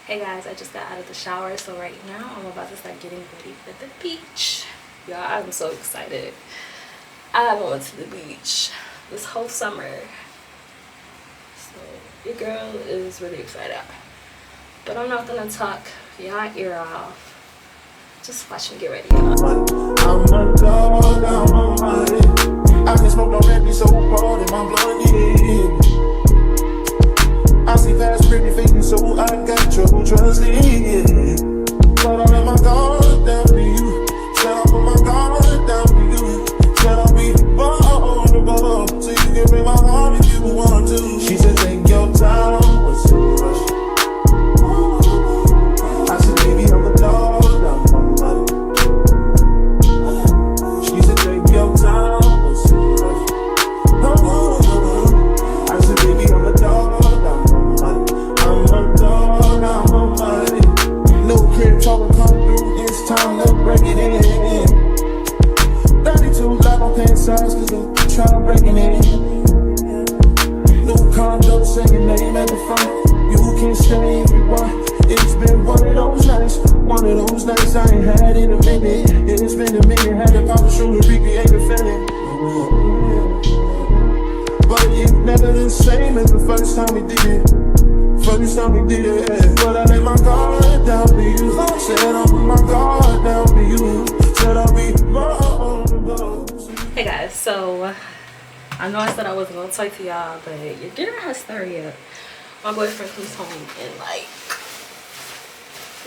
Hey guys, I just got out of the shower, so right now I'm about to start getting ready for the beach. Y'all, I'm so excited. I haven't went to the beach this whole summer, so your girl is really excited. But I'm not gonna talk y'all ear off. Just watch me get ready, y'all. I'm a dog, I'm a money. I can smoke already so hard in my blood, yeah. I see fast, pretty faces, so I got trouble trusting, yeah. But I let my guard down to you. Said I put my guard down to you. Said I'll be vulnerable, so you can bring my heart if you want to. She said, take your time, what's the rush? I said, baby, I'm a dog, I'm a money. She said, take your time, what's the rush? I said, baby, I'm a dog, no crib talking come through, it's time to break it in. 32 black on pants size, cause I'm trying to break it in. New condo, say your name at the front. You can stay if you want. It's been one of those nights I ain't had in a minute. It's been a minute, had to pop a shoe to recreate the feeling. But it's never the same as the first time we did it. First time we did it, but I let my guard down to you. Said I put my guard down to you. Said I'll be vulnerable. Hey guys, so I know I said I wasn't gonna talk to y'all, but your girl has to hurry up. My boyfriend comes home in like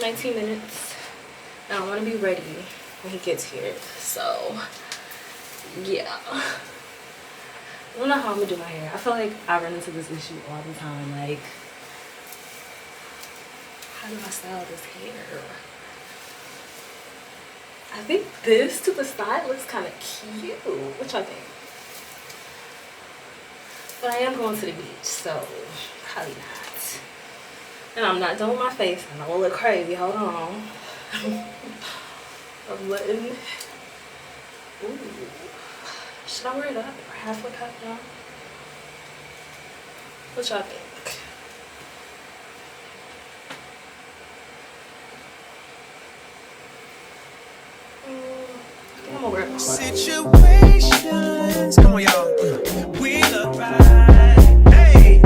19 minutes, and I want to be ready when he gets here. So yeah, I don't know how I'm gonna do my hair. I feel like I run into this issue all the time. Like, how do I style this hair? I think this to the side looks kind of cute. What y'all think? But I am going to the beach, so probably not. And I'm not done with my face, and I will look crazy. Hold on. I'm letting. Ooh. Should I wear it up or halfway cut down? What y'all think? I'm gonna wear it. Situations, come on y'all. We look right, hey,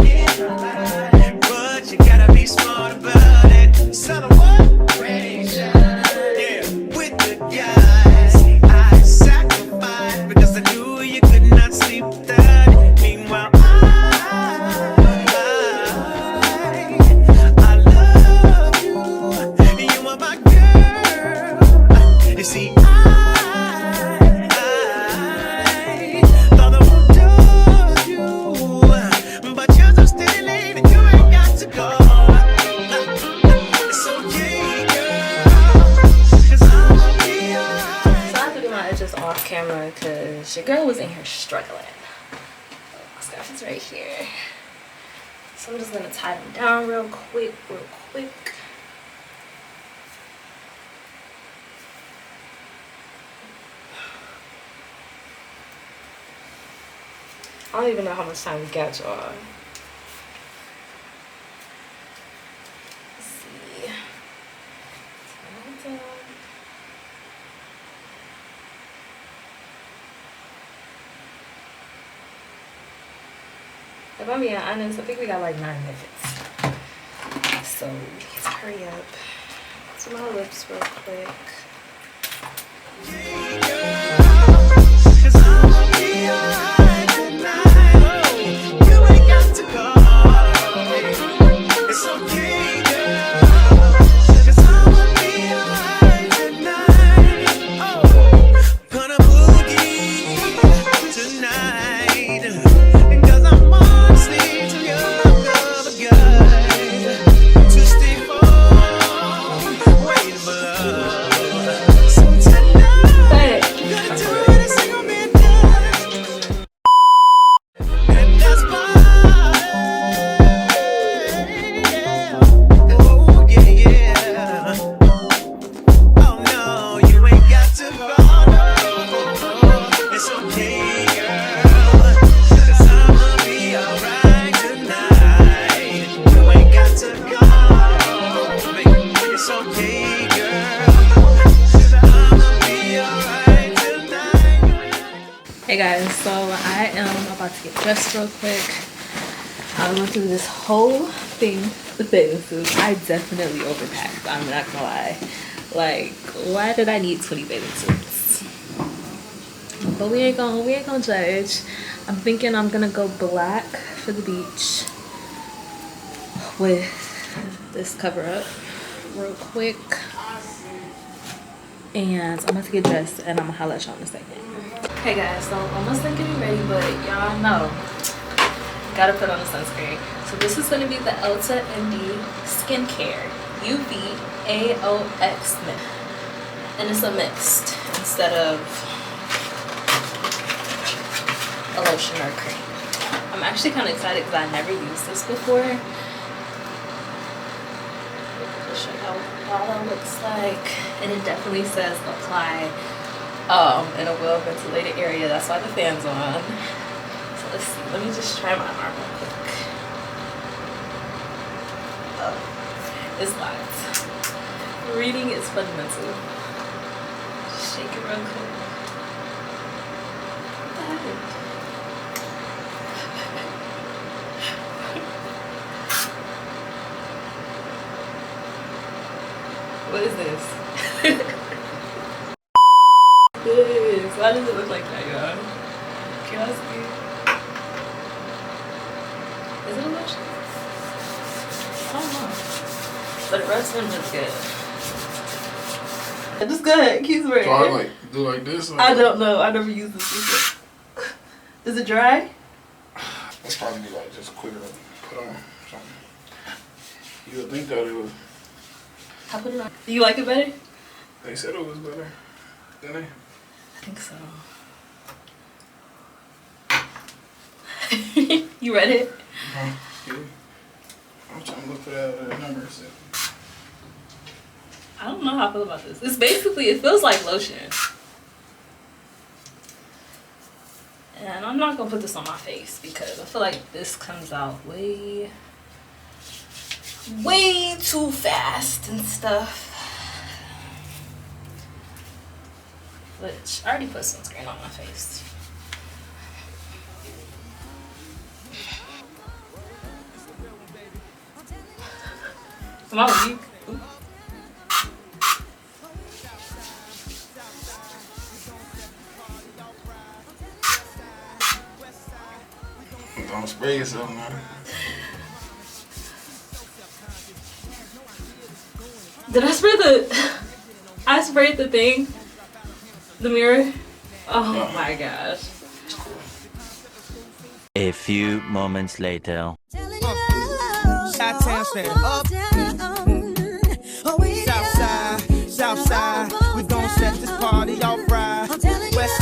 but you gotta be smart about it. Son of what? Yeah, with the guys, I sacrificed because I knew you could not sleep without it. Meanwhile, I love you, you are my girl. You see, camera because your girl was in here struggling. My scarf is right here, so I'm just gonna tie them down real quick. I don't even know how much time we got, y'all. Let's see. If I'm being honest, I think we got like 9 minutes. So let's hurry up. To my lips real quick. Wait, but about to get dressed real quick. I went through this whole thing with bathing suits. I definitely overpacked. I'm not gonna lie. Like, why did I need 20 bathing suits? But we ain't gonna judge. I'm thinking I'm gonna go black for the beach with this cover up real quick. And I'm about to get dressed and I'm gonna holler at y'all in a second. Okay guys, so almost done getting ready, but y'all know gotta put on the sunscreen. So this is gonna be the Ulta MD Skincare UV AOX mix, and it's a mixed instead of a lotion or cream. I'm actually kind of excited because I never used this before. I'll show you how all that looks like, and it definitely says apply in a well ventilated area. That's why the fan's on. So let's see. Let me just try my arm real quick. Oh, it's locked. Reading is fundamental. Just shake it real quick. What the heck? What is this? Why does it look like that, y'all? Can I see? Is it a lotion? I don't know. But it rubs in just good. It's good. Keep wearing it. So I like do like this? Or? I don't know. I never used this before. Is it dry? It's probably like just quicker to put on something. You would think that it was. I put it on. Do you like it better? They said it was better. Didn't they? I think so. You read it? Yeah. I'm trying to look for that number. So. I don't know how I feel about this. It's basically, it feels like lotion. And I'm not going to put this on my face because I feel like this comes out way too fast and stuff. Which, I already put sunscreen on my face. Am I weak? Don't spray yourself, man. Did I spray I sprayed the thing? The mirror? Oh Yeah. my gosh. A few moments later. Chi-town stand up. South side, we gon' set this party off right. West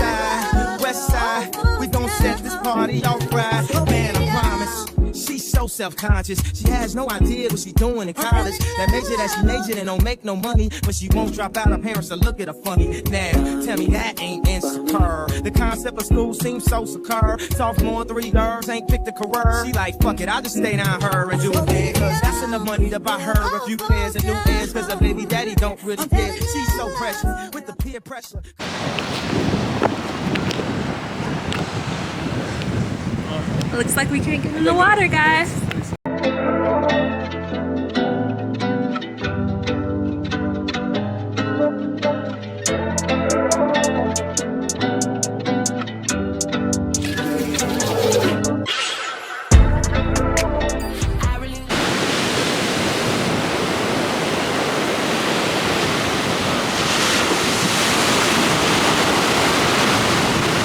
side, we gon' set this party off right. Man, I promise. She's so self-conscious. She has no idea what she's doing in college. That major that she majored and don't make no money, but she won't drop out. Her parents will look at her funny. Now, tell me that ain't insecure. The concept of school seems so secure. Sophomore, 3 years, ain't picked a career. She like, fuck it, I'll just stay down her and do it big. Cause that's enough money to buy her a few pairs of new ears. Cause her baby daddy don't really care. She's so precious with the peer pressure. Looks like we can't get in the water, guys.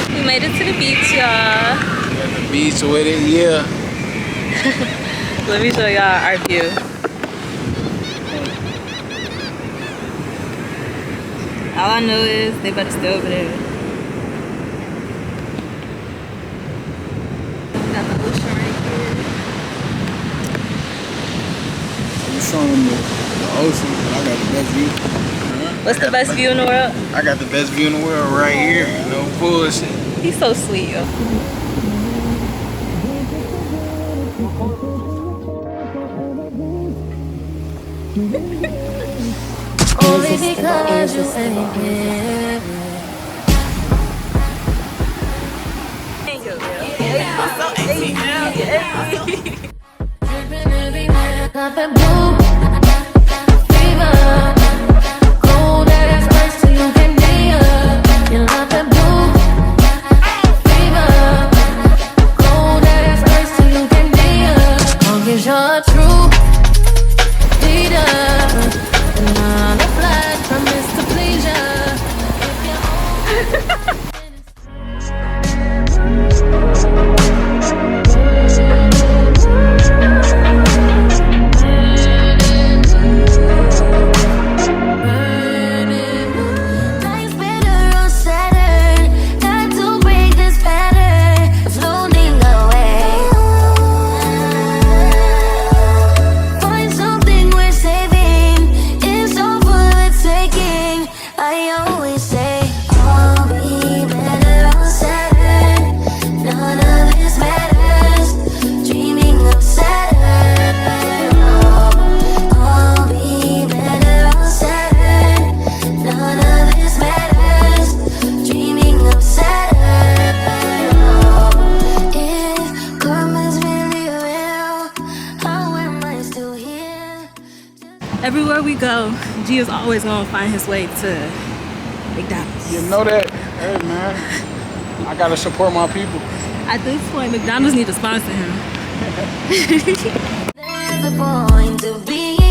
We made it to the beach, y'all. The beach with it, yeah. Let me show y'all our view. All I know is they better stay over there. Got the ocean right here. I'm showing them the ocean, but I got the best view. What's the best view in the world? I got the best view in the world right here. No bullshit. He's so sweet, yo. Only because you ain't here. Thank you. You're true leader, and not a flag from Mr. Pleasure. Life's better on Saturn. Got to break this pattern of floating away. Find something worth saving. It's all for the taking. I always say I'll be better on Saturn. None of this matters. Dreaming of Saturn. I'll be better on Saturn. None of this matters. Dreaming of Saturn. If karma's really real, how am I still here? Everywhere we go, G is always gonna find his way to McDonald's. You know that? Hey, man. I gotta support my people. At this point, McDonald's need to sponsor him. There's a point to being